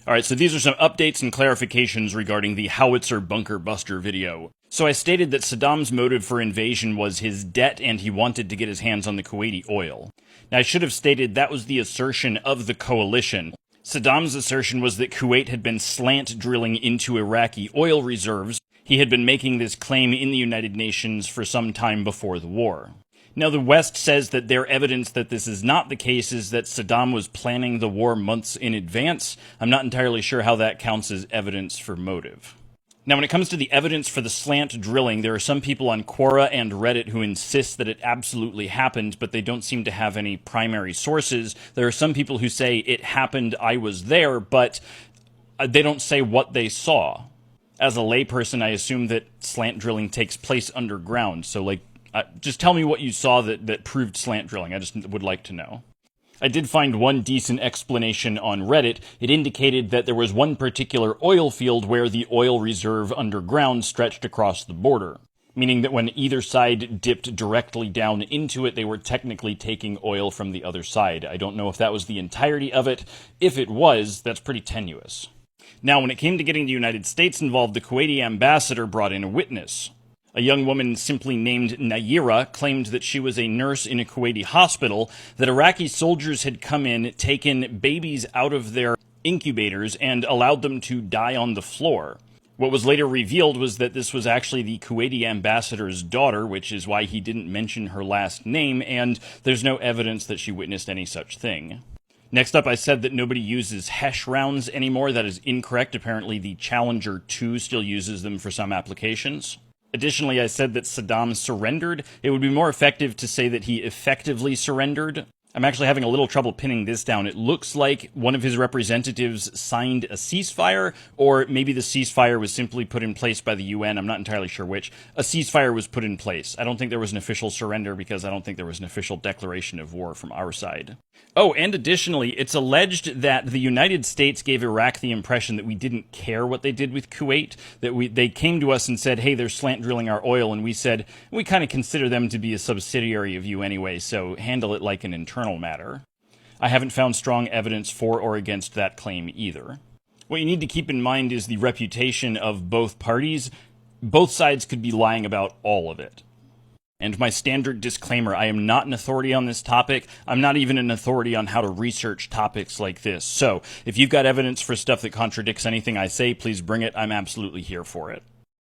Alright, so these are some updates and clarifications regarding the Howitzer Bunker Buster video. So I stated that Saddam's motive for invasion was his debt and he wanted to get his hands on the Kuwaiti oil. Now I should have stated that was the assertion of the coalition. Saddam's assertion was that Kuwait had been slant drilling into Iraqi oil reserves. He had been making this claim in the United Nations for some time before the war. Now, the West says that their evidence that this is not the case is that Saddam was planning the war months in advance. I'm not entirely sure how that counts as evidence for motive. Now, when it comes to the evidence for the slant drilling, there are some people on Quora and Reddit who insist that it absolutely happened, but they don't seem to have any primary sources. There are some people who say it happened, I was there, but they don't say what they saw. As a layperson, I assume that slant drilling takes place underground, so just tell me what you saw that proved slant drilling. I just would like to know. I did find one decent explanation on Reddit. It indicated that there was one particular oil field where the oil reserve underground stretched across the border, meaning that when either side dipped directly down into it, they were technically taking oil from the other side. I don't know if that was the entirety of it. If it was, that's pretty tenuous. Now, when it came to getting the United States involved, the Kuwaiti ambassador brought in a witness. A young woman simply named Nayira claimed that she was a nurse in a Kuwaiti hospital, that Iraqi soldiers had come in, taken babies out of their incubators, and allowed them to die on the floor. What was later revealed was that this was actually the Kuwaiti ambassador's daughter, which is why he didn't mention her last name, and there's no evidence that she witnessed any such thing. Next up, I said that nobody uses HESH rounds anymore. That is incorrect. Apparently, the Challenger 2 still uses them for some applications. Additionally, I said that Saddam surrendered. It would be more effective to say that he effectively surrendered. I'm actually having a little trouble pinning this down. It looks like one of his representatives signed a ceasefire, or maybe the ceasefire was simply put in place by the UN. I'm not entirely sure which. A ceasefire was put in place. I don't think there was an official surrender because I don't think there was an official declaration of war from our side. Oh, and additionally, it's alleged that the United States gave Iraq the impression that we didn't care what they did with Kuwait, that they came to us and said, hey, they're slant drilling our oil, and we said, we kind of consider them to be a subsidiary of you anyway, so handle it like an internal matter. I haven't found strong evidence for or against that claim either. What you need to keep in mind is the reputation of both parties. Both sides could be lying about all of it. And my standard disclaimer, I am not an authority on this topic. I'm not even an authority on how to research topics like this. So, if you've got evidence for stuff that contradicts anything I say, please bring it. I'm absolutely here for it.